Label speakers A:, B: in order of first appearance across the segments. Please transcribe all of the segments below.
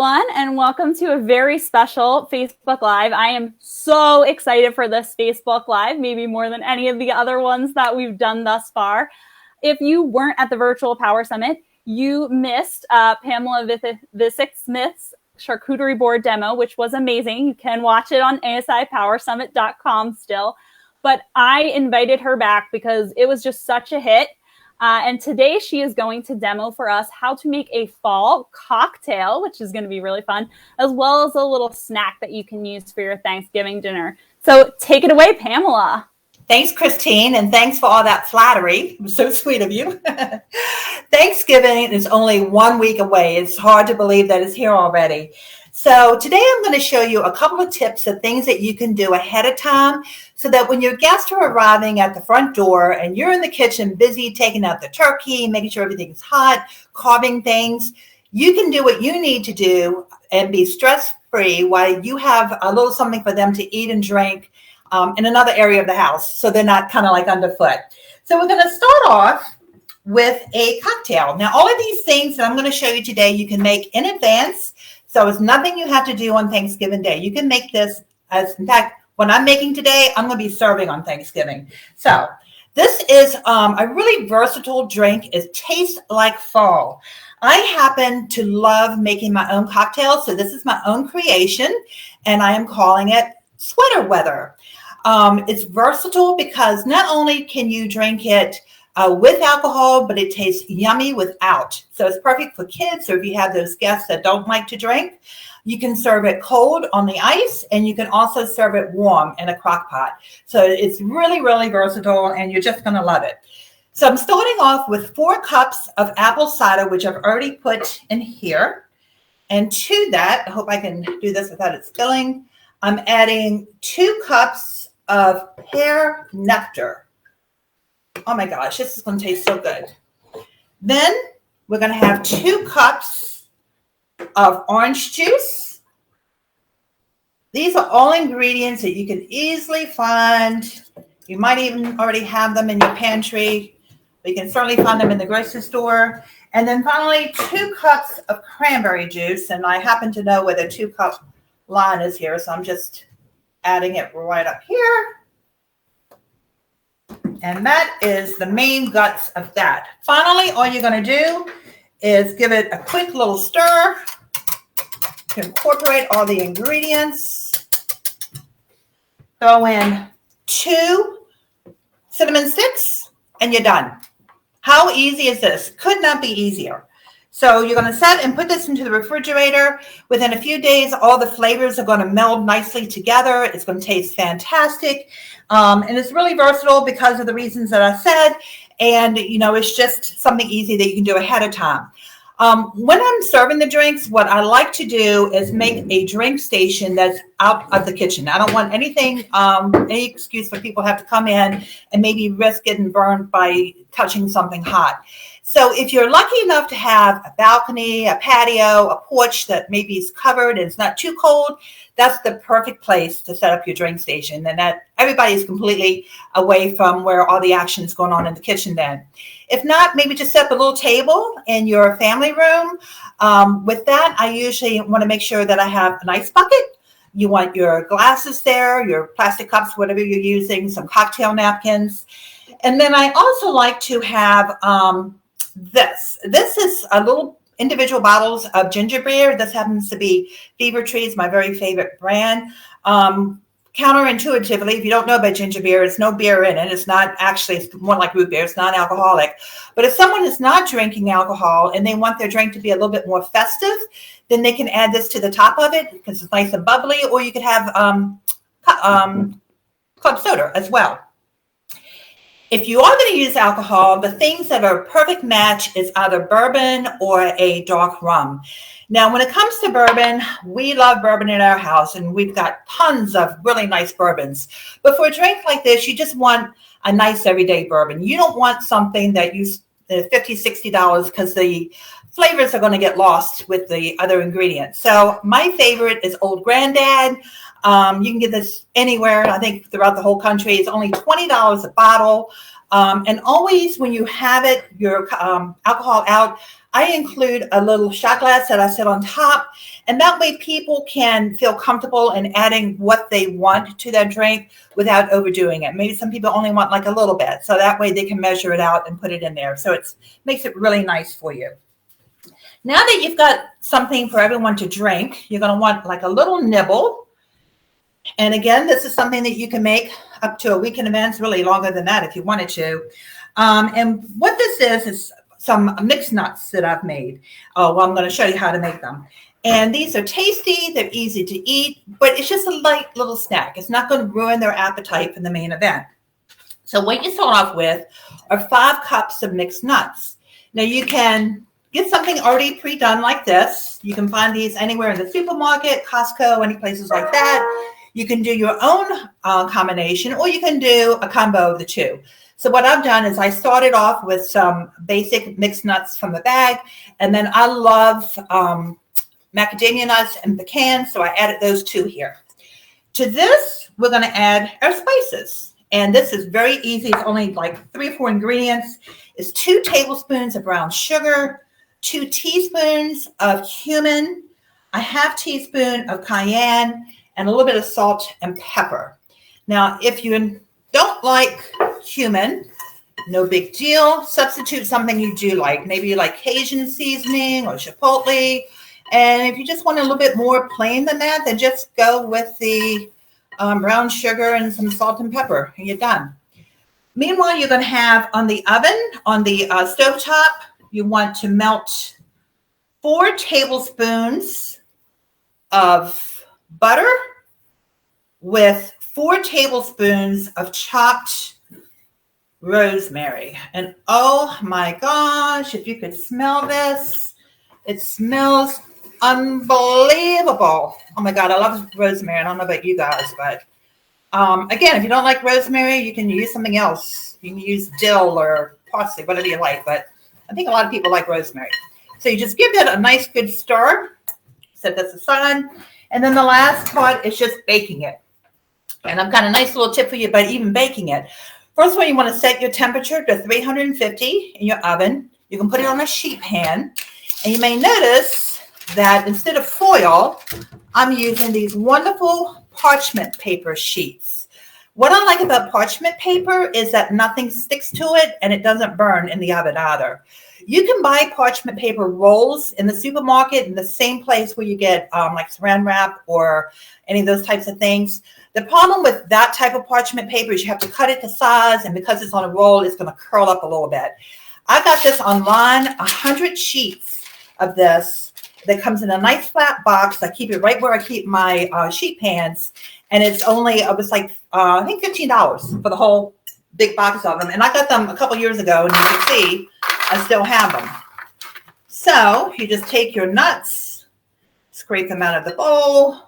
A: everyone, and welcome to a very special Facebook Live. I am so excited for this Facebook Live, maybe more than any of the other ones that we've done thus far. If you weren't at the Virtual Power Summit, you missed Pamela Vicik-Smith's charcuterie board demo, which was amazing. You can watch it on asipowersummit.com still. But I invited her back because it was just such a hit. And today she is going to demo for us how to make a fall cocktail, which is going to be really fun, as well as a little snack that you can use for your Thanksgiving dinner. So take it away, Pamela.
B: Thanks, Christine, and thanks for all that flattery. It was so sweet of you. Thanksgiving is only 1 week away. It's hard to believe that it's here already. So today I'm going to show you a couple of tips of things that you can do ahead of time so that when your guests are arriving at the front door and you're in the kitchen busy taking out the turkey, making sure everything's hot, carving things, you can do what you need to do and be stress-free while you have a little something for them to eat and drink in another area of the house so they're not kind of like underfoot. So we're going to start off with a cocktail. Now, all of these things that I'm going to show you today, you can make in advance. So it's nothing you have to do on Thanksgiving Day. You can make this in fact, what I'm making today, I'm going to be serving on Thanksgiving. So this is a really versatile drink. It tastes like fall. I happen to love making my own cocktails. So this is my own creation, and I am calling it Sweater Weather. It's versatile because not only can you drink it with alcohol, but it tastes yummy without. So it's perfect for kids. So if you have those guests that don't like to drink, you can serve it cold on the ice, and you can also serve it warm in a crock pot. So it's really, really versatile, and you're just going to love it. So I'm starting off with 4 cups of apple cider, which I've already put in here. And to that, I hope I can do this without it spilling, I'm adding 2 cups of pear nectar. Oh my gosh, this is going to taste so good. Then we're going to have 2 cups of orange juice. These are all ingredients that you can easily find. You might even already have them in your pantry. But you can certainly find them in the grocery store. And then finally, 2 cups of cranberry juice. And I happen to know where the 2-cup line is here, so I'm just adding it right up here. And that is the main guts of that. Finally, all you're going to do is give it a quick little stir to incorporate all the ingredients. Throw in 2 cinnamon sticks, and you're done. How easy is this? Could not be easier. So you're going to set and put this into the refrigerator. Within a few days, all the flavors are going to meld nicely together. It's going to taste fantastic. And it's really versatile because of the reasons that I said. And, you know, it's just something easy that you can do ahead of time. When I'm serving the drinks, what I like to do is make a drink station that's out of the kitchen. I don't want anything, any excuse for people to have to come in and maybe risk getting burned by touching something hot. So if you're lucky enough to have a balcony, a patio, a porch that maybe is covered and it's not too cold, that's the perfect place to set up your drink station. And that everybody is completely away from where all the action is going on in the kitchen then. If not, maybe just set up a little table in your family room. With that, I usually want to make sure that I have an ice bucket. You want your glasses there, your plastic cups, whatever you're using, some cocktail napkins. And then I also like to have this. This is a little individual bottles of ginger beer. This happens to be Fever Tree's, my very favorite brand. Counterintuitively, if you don't know about ginger beer, it's no beer in it. It's not actually, it's more like root beer. It's non-alcoholic. But if someone is not drinking alcohol and they want their drink to be a little bit more festive, then they can add this to the top of it because it's nice and bubbly. Or you could have club soda as well. If you are going to use alcohol, the things that are a perfect match is either bourbon or a dark rum. Now, when it comes to bourbon, we love bourbon in our house, and we've got tons of really nice bourbons. But for a drink like this, you just want a nice everyday bourbon. You don't want something that you $50, $60 because the flavors are going to get lost with the other ingredients. So my favorite is Old Granddad. You can get this anywhere, I think throughout the whole country. It's only $20 a bottle. And always when you have it, your alcohol out, I include a little shot glass that I set on top. And that way people can feel comfortable in adding what they want to their drink without overdoing it. Maybe some people only want like a little bit. So that way they can measure it out and put it in there. So it makes it really nice for you. Now that you've got something for everyone to drink, you're going to want like a little nibble. And again, this is something that you can make up to a week in advance, really longer than that if you wanted to. And what this is some mixed nuts that I've made. Well, I'm going to show you how to make them. And these are tasty, they're easy to eat, but it's just a light little snack. It's not going to ruin their appetite for the main event. So what you start off with are 5 cups of mixed nuts. Now you can get something already pre-done like this. You can find these anywhere in the supermarket, Costco, any places like that. You can do your own combination, or you can do a combo of the two. So what I've done is I started off with some basic mixed nuts from the bag, and then I love macadamia nuts and pecans, so I added those 2 here. To this, we're going to add our spices, and this is very easy. It's only like 3 or 4 ingredients. It's 2 tablespoons of brown sugar, 2 teaspoons of cumin, a half teaspoon of cayenne, and a little bit of salt and pepper. Now, if you don't like cumin, no big deal. Substitute something you do like. Maybe you like Cajun seasoning or chipotle. And if you just want a little bit more plain than that, then just go with the brown sugar and some salt and pepper, and you're done. Meanwhile, you're going to have on the oven, on the stovetop, you want to melt 4 tablespoons of butter with 4 tablespoons of chopped rosemary. And oh my gosh, if you could smell this, it smells unbelievable. Oh my God, I love rosemary. I don't know about you guys, but again, if you don't like rosemary, you can use something else. You can use dill or parsley, whatever you like, but I think a lot of people like rosemary. So you just give it a nice good stir, set this aside, and then the last part is just baking it. And I've got a nice little tip for you about even baking it. First of all, you want to set your temperature to 350 in your oven. You can put it on a sheet pan. And you may notice that instead of foil, I'm using these wonderful parchment paper sheets. What I like about parchment paper is that nothing sticks to it and it doesn't burn in the oven either. You can buy parchment paper rolls in the supermarket in the same place where you get like saran wrap or any of those types of things. The problem with that type of parchment paper is you have to cut it to size, and because it's on a roll, it's going to curl up a little bit. I got this online, 100 sheets of this that comes in a nice flat box. I keep it right where I keep my sheet pans, and it's only, it was like, I think $15 for the whole big box of them. And I got them a couple years ago, and you can see I still have them. So you just take your nuts, scrape them out of the bowl.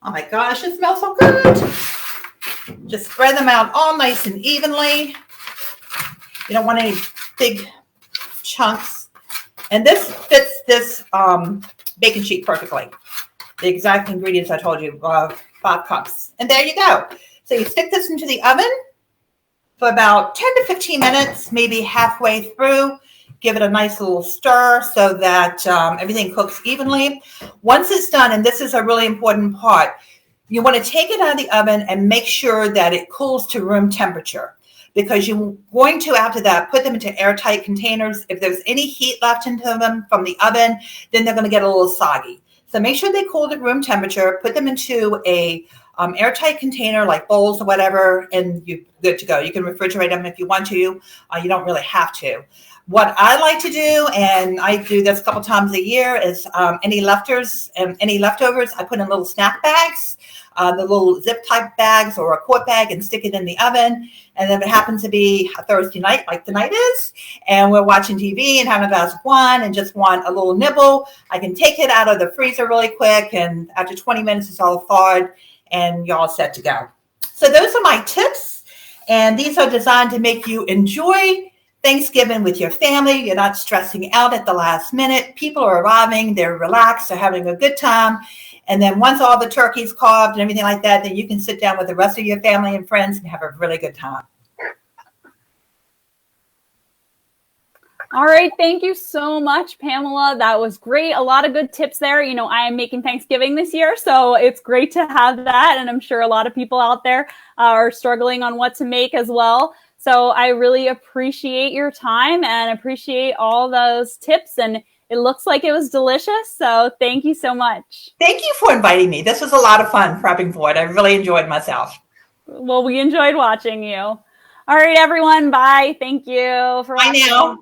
B: Oh my gosh, it smells so good. Just spread them out all nice and evenly. You don't want any big chunks. And this fits this baking sheet perfectly. The exact ingredients I told you, 5 cups. And there you go. So you stick this into the oven for about 10 to 15 minutes, maybe halfway through. Give it a nice little stir so that everything cooks evenly. Once it's done, and this is a really important part, you want to take it out of the oven and make sure that it cools to room temperature, because you're going to, after that, put them into airtight containers. If there's any heat left into them from the oven, then they're going to get a little soggy. So make sure they cool to room temperature, put them into a airtight container like bowls or whatever, and you're good to go. You can refrigerate them if you want to. You don't really have to. What I like to do, and I do this a couple times a year, is any leftovers, I put in little snack bags, the little zip type bags or a quart bag, and stick it in the oven. And if it happens to be a Thursday night like tonight is, and we're watching TV and having a glass of wine and just want a little nibble, I can take it out of the freezer really quick, and after 20 minutes it's all thawed and you're all set to go. So those are my tips, and these are designed to make you enjoy Thanksgiving with your family. You're not stressing out at the last minute. People are arriving, they're relaxed, they're having a good time. And then once all the turkey's carved and everything like that, then you can sit down with the rest of your family and friends and have a really good time.
A: All right. Thank you so much, Pamela. That was great. A lot of good tips there. You know, I am making Thanksgiving this year, so it's great to have that. And I'm sure a lot of people out there are struggling on what to make as well. So I really appreciate your time and appreciate all those tips. And it looks like it was delicious. So thank you so much.
B: Thank you for inviting me. This was a lot of fun prepping for it. I really enjoyed myself.
A: Well, we enjoyed watching you. All right, everyone. Bye. Thank you for watching.
B: Bye now.